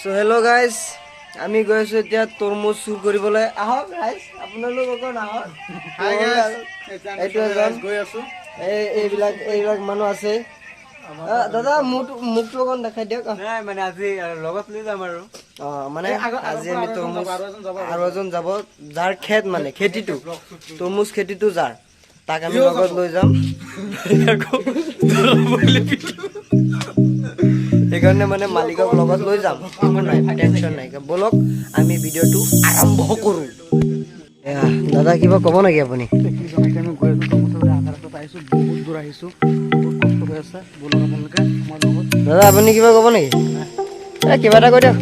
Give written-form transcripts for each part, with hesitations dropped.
So hello guys, আমি গৈ আছো এতিয়া তৰমুজ চুৰ কৰিবলৈ। আহক গাইস, আপোনালোকৰ নাহক। হাই গাইস, এইটো এজন গৈ আছো। এইবিলাক মানুহ আছে। দাদা মুখটো অকণ দেখাই দিয়ক। নাই মানে আজি লগত লৈ যাম আৰু। মানে আজি আমি তৰমুজ আৰু এজন যাব, যাৰ খেত মানে খেতিটো তৰমুজ খেতিটো যাৰ, তাক আমি লগত লৈ যাম। সেইকাৰণে মানে মালিকক লগত লৈ যাম, একো নাই, টেনশ্যন নাই। বলক আমি ভিডিঅ'টো আৰম্ভ কৰোঁ। দাদা কিবা ক'ব নেকি আপুনি? দাদা আপুনি কিবা ক'ব নেকি? কিবা এটা কৈ দিয়ক।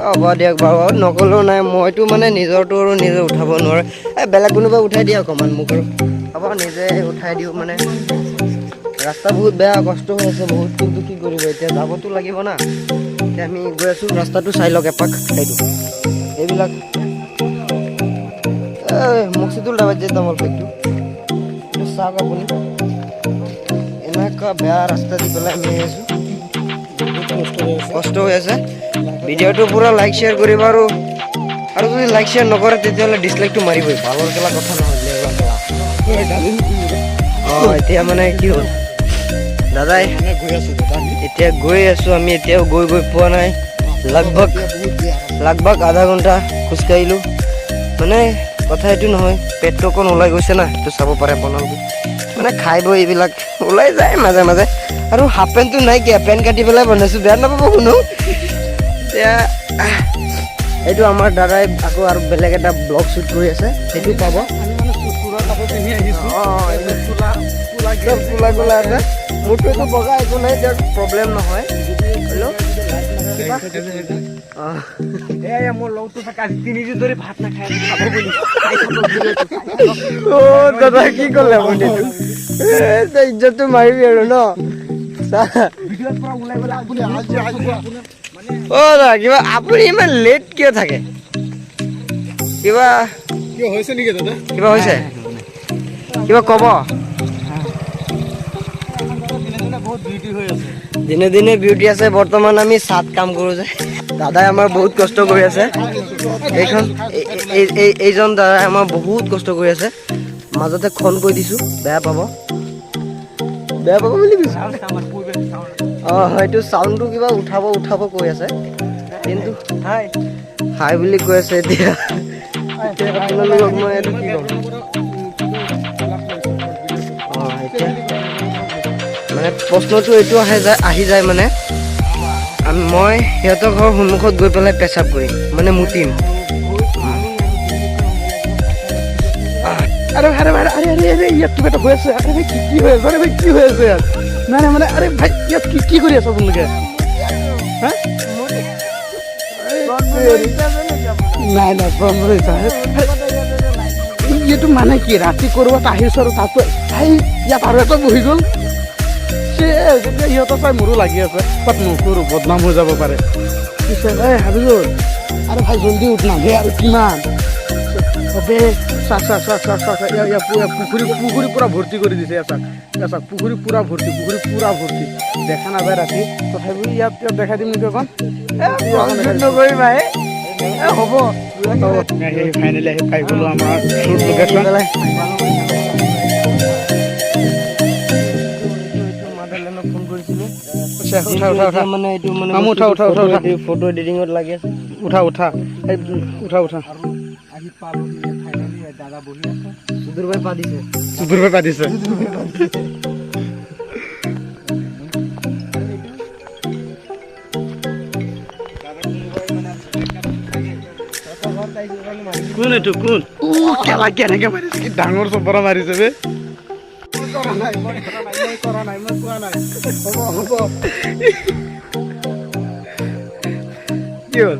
হ'ব দিয়ক বাৰু, নক'লেও নাই। মইতো মানে নিজৰটো আৰু নিজে উঠাব নোৱাৰোঁ। বেলেগ কোনোবাই উঠাই দিয়ে অকণমান মোক আৰু হ'ব, নিজে উঠাই দিওঁ। মানে ৰাস্তা বহুত বেয়া, কষ্ট হৈ আছে বহুত, কিন্তু কি কৰিব এতিয়া, যাবতো লাগিব না। এতিয়া আমি গৈ আছোঁ, ৰাস্তাটো চাই লওক এপাক চাইডো। এইবিলাক মকচিদুল ডাবাত যে তামোল ফেকটো চাওক আপুনি, এনেকুৱা বেয়া ৰাস্তা দি পেলাই আমি আছোঁ, কষ্ট হৈ আছে। ভিডিঅ'টো পূৰা লাইক শ্বেয়াৰ কৰিব, আৰু যদি লাইক শ্বেয়াৰ নকৰে তেতিয়াহ'লে ডিছলাইকটো মাৰিবই। ভালৰ কেলা কথা নহয়। এতিয়া মানে কি হ'ল দাদাই, এতিয়া গৈ আছোঁ আমি, এতিয়াও গৈ পোৱা নাই। লাগভাগ আধা ঘণ্টা খোজকাঢ়িলোঁ। মানে কথা এইটো নহয়, পেটটো অকণ ওলাই গৈছে না, সেইটো চাব পাৰে আপোনালোকে। মানে খাই বৈ এইবিলাক ওলাই যায় মাজে মাজে। আৰু হাফ পেণ্টটো নাইকিয়া, পেণ্ট কাটি পেলাই বনাইছোঁ, বেয়া নাপাব কোনো। এতিয়া এইটো আমাৰ দাদাই আকৌ আৰু বেলেগ এটা ব্লগ শ্বুট কৰি আছে, সেইটো পাব। কোলা আছে, মোৰতো এইটো বগা, একো নাই, দিয়ক প্ৰব্লেম নহয়। মোৰ লগতো আজি 3 দিন ধৰি ভাত নাখায়, দাদা কি ক'লে আপুনি? ইজ্জতটো মাৰিবি আৰু ন। দাদা কিবা আপুনি ইমান লেট কিয় থাকে? কিবা হৈছে নেকি দাদা? কিবা হৈছে? কিবা ক'ব? দিনে দিনে বিউটি আছে। বৰ্তমান আমি চাত কাম কৰোঁ যে, দাদাই আমাৰ বহুত কষ্ট কৰি আছে। এইজন দাদাই আমাৰ বহুত কষ্ট কৰি আছে। মাজতে খন কৈ দিছোঁ, বেয়া পাব বুলি কৈছোঁ। হয়তো চাউণ্ডটো কিবা উঠাব কৈ আছে, কিন্তু হাই বুলি কৈ আছে। এতিয়া আপোনালোকক মই এইটো কি ক'ম, এতিয়া মানে প্ৰশ্নটো এইটো আহি যায় মানে, মই সিহঁতৰ ঘৰৰ সন্মুখত গৈ পেলাই পেচাব কৰিম, মানে মুতিম। ইয়াত কিবা এটা হৈ আছে। কি হৈ আছে? কি হৈ আছে ইয়াত? নাই মানে ভাই, ইয়াত কি কৰি আছে আপোনালোকে? নাই এইটো মানে কি, ৰাতি কৰবাত আহিছো আৰু তাতো ইয়াত আৰু এটা বহি গ'ল। সিহঁতৰ চাই মোৰো লাগি আছে, বাট নকৰোঁ, বদনাম হৈ যাব পাৰে। পিছে হাবিজুল, আৰে ভাই জলদি উঠ না, আৰু কিমান পুখুৰী পুৰা ভৰ্তি কৰি দিছে। পুখুৰী পুৰা ভৰ্তি, দেখা নাযায় ৰাতি, তথাপিও ইয়াত দেখাই দিম নেকি অকণ? নকৰিম হ'ব। ফাইনেলি আহি পাই গ'লো আমাৰ শ্বুট লোকেশ্যন। ফোন কৰিছিলোঁ মানে এইটো মানে ফটো এডিটিঙত লাগি আছে। উঠা আহি পালোঁ, ফাইনেলি দাদা বহি আছে। সুদূৰ ভাই পাতিছে। কোন এইটো? কোন কেলা কেনেকে মাৰিছে? কি ডাঙৰ চপৰা মাৰিছে বে। কি হ'ল?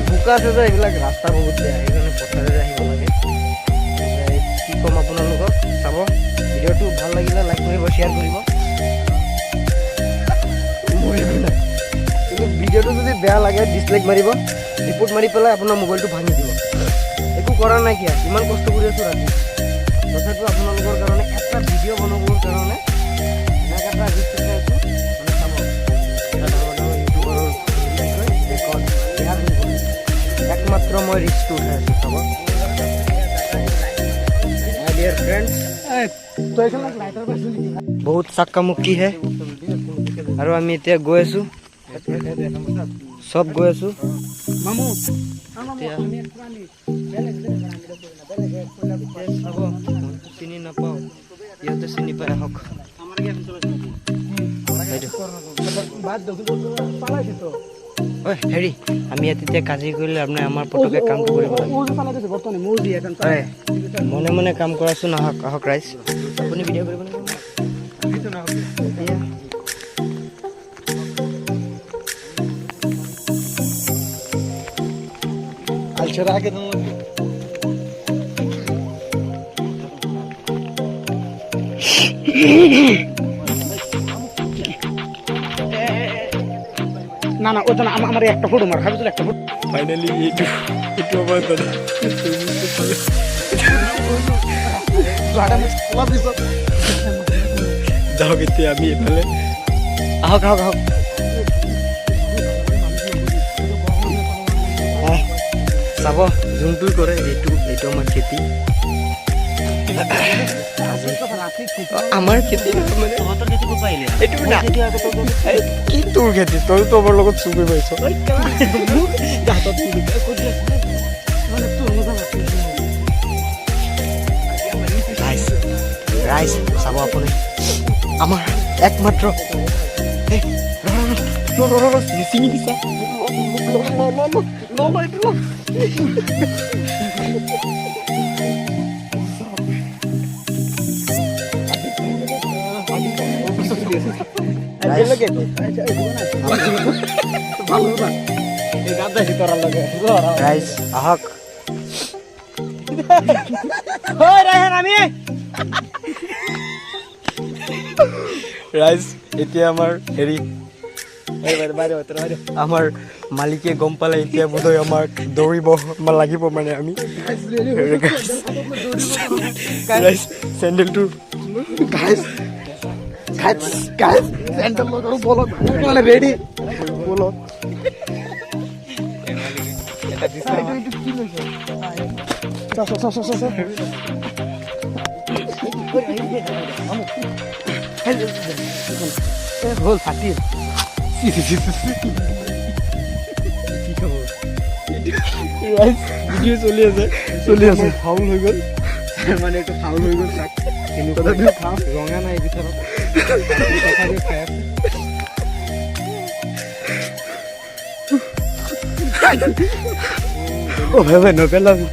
বোকা আছে যে, এইবিলাক ৰাস্তা বহুত বেয়া, সেইকাৰণে পথাৰেৰে আহিব লাগে। কি ক'ম আপোনালোকক, চাব ভিডিঅ'টো ভাল লাগিলে লাইক কৰিব, শ্বেয়াৰ কৰিব। বেয়া লাগে ডিছলাইক মাৰিব, ৰিপৰ্ট মাৰি পেলাই আপোনাৰ মোবাইলটো ভাঙি দিব। একো কৰা নাই কিয়া, ইমান কষ্ট কৰি আছোঁ ৰাতি, তথাপিও আপোনালোকৰ কাৰণে এটা ভিডিঅ' বনাবৰ কাৰণে এনেকৈ এটা ৰিস্ক উঠাই আছোঁ। মানে চাব, এটা ডাঙৰ ডাঙৰ ইউটিউবাৰৰ একমাত্ৰ মই ৰিস্কটো উঠাই আছোঁ। চাব মাই ডিয়াৰ ফ্ৰেণ্ডছ, বহুত চাক্কা মুক্কি হে। আৰু আমি এতিয়া গৈ আছোঁ, চব গৈ আছোঁ। চাব মইতো চিনি নাপাওঁ, ইহঁতে চিনি পাই আহক। ঐ হেৰি, আমি ইয়াত এতিয়া কাজি কৰিলে আপোনাৰ আমাৰ পটককৈ কামটো কৰিব লাগে। মনে মনে কাম কৰাচোন, আহক আহক ৰাইজ। আপুনি ভিডিঅ' কৰিব লাগিব। না না ওটা না, আমাৰ একটা ফটো মাৰ, খাবি তো একটা ফটো। ফাইনালি এইটো আমাৰ যাওক এতিয়া আমি এইফালে আহক আহক আহক। চাব যোনটো কৰে এইটো আমাৰ খেতি, আমাৰ খেতি মানে এইটো না। কি তোৰ খেতি, তইতো আমাৰ লগত চুপি পাইছ। ৰাইজ চাব আপুনি, আমাৰ একমাত্ৰ চিঙি দিছা। ৰাইজ আহক। ৰাইজ এতিয়া আমাৰ হেৰি আমাৰ মালিকে গম পালে এতিয়া বোধহয় আমাক দৌৰিব লাগিব, মানে আমি ৰাইজ চেণ্ডেলটো রেডি বলত হল ফাটি ভিডিঅ' চলি আছে ফাউল হৈ গ'ল, মানে এইটো ফাউল হৈ গ'ল। তথাপিও ৰঙা নাই ভিতৰত। অ' ভাই ভাই নপেলাবি।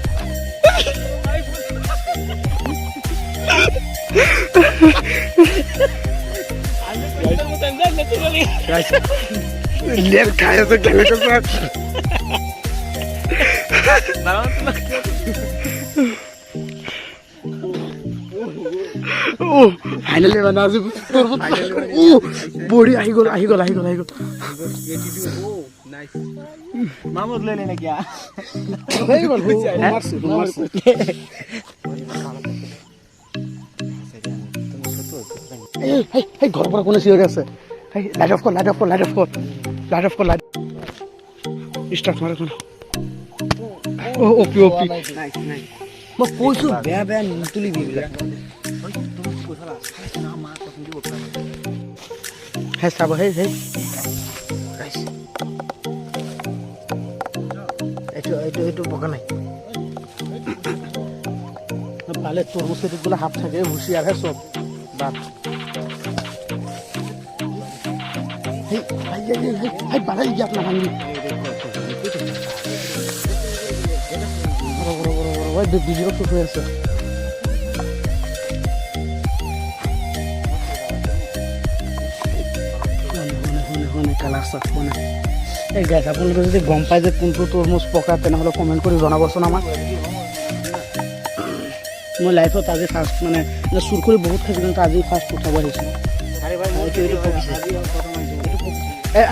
লেপ খাই আছে কেনেকৈ ফাইনেলি মানে আজি বঢ়ি আহি গ'ল আহি গ'ল আহি গ'ল আহি গ'ল। মামুদ লৈ নে কিয়া ঘৰৰ পৰা কোনে চিঞৰি আছে? লাইট অফ কৰ লাইট অফ কৰ লাইট অফ কৰ লাইট অফ কৰ লাইট ষ্টাৰ্ট মাৰে কোন অপি অপি মই কৈছোঁ বেয়া বেয়া নুতুলিবি এইবিলাক। হে চাব হে হে এইটো বগা নাই। পালে তরমুজ খেতিগুলো হাত থাকে হুঁশিয়ার হ্যাঁ সব বাদ বাড়াই গিয়ে আপনার ভাঙি ভিডিও শুট হয়ে আছে। কালাৰ চাক মানে এই গাইছ আপোনালোকে যদি গম পায় যে কোনটো তৰমুজ পকা তেনেহ'লে কমেণ্ট কৰি জনাবচোন আমাক। মই লাইফত আজি ফাৰ্ষ্ট মানে চুৰ কৰি বহুত খাইছোঁ কিন্তু আজি ফাৰ্ষ্ট উঠাব আহিছোঁ।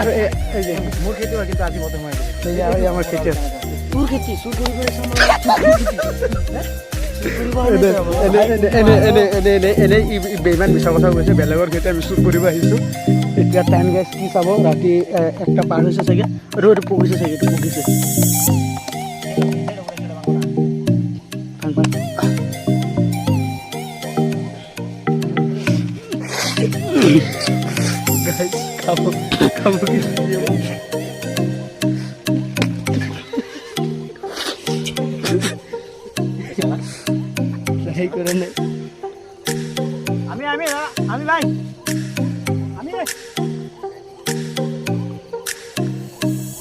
আৰু এই যে মোৰ খেতি হয় কিন্তু আজি বন্ধ সোমাই গৈছে এই যে আমাৰ খেতি আছে তোৰ খেতি চুৰ কৰিব এনে বেইমান মিছা কথা কৈছে বেলেগৰ খেতি আমি চুৰ কৰিব আহিছোঁ এতিয়া টাইম গেছ কি চাব ৰাতি 1টা পাৰ হৈছে চাগে আৰু এইটো পকিছে চাগে এইটো পকিছে খাব সেই কৰে নাই আমি আমি আমি ভাই আমি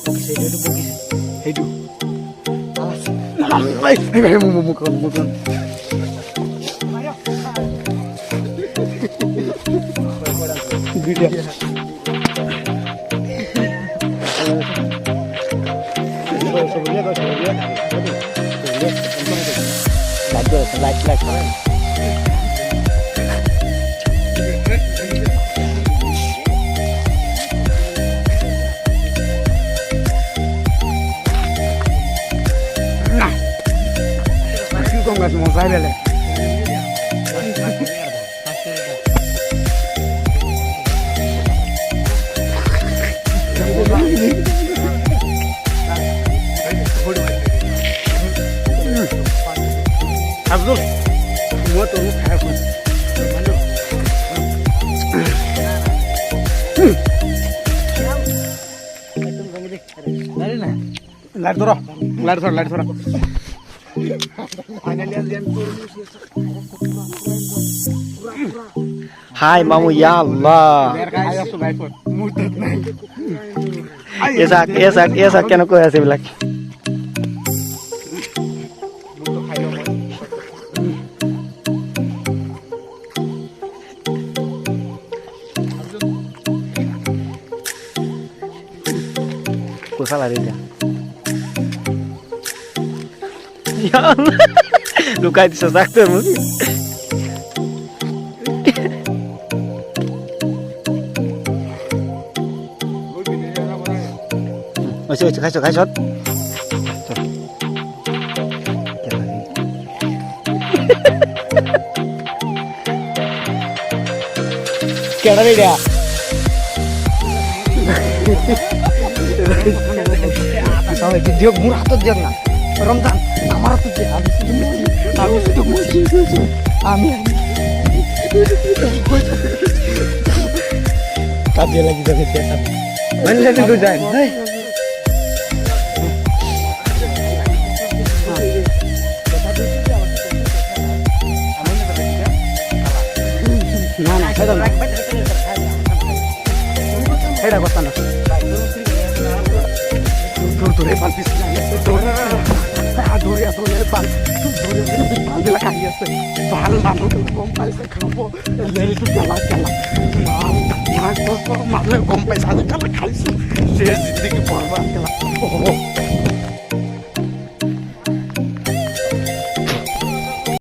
পকিছে এইটো পকিছে সেইটো মোক লাইট কি কম গাছ মজাই বেলেগ আব্দুল মই তোৰ খাই আছো লাইট ধৰ হাই মামু ইয়া আল্লাহ এসাক কেনেকৈ আছে এইবিলাক কোথা লাগে এতিয়া লুকাই দিছ ডাক্তার মোক খাইছ কেডা রে দিয়ক মোৰ হাতত দিয়ক না ৰমজান আমাৰ হাতত দিয়ে আমি কাজিয়া লাগি যাবে মানিলে তো যায় না না সেটা কথা না ধরে পাল পিস ধরে পাল ধরে খাই আছে ভাল মানুহ গম পাইছে খাব লেলটো গেলা মানুহে গম পাইছে খাইছো শেষ জিন্দগী পঢ়বা গেলা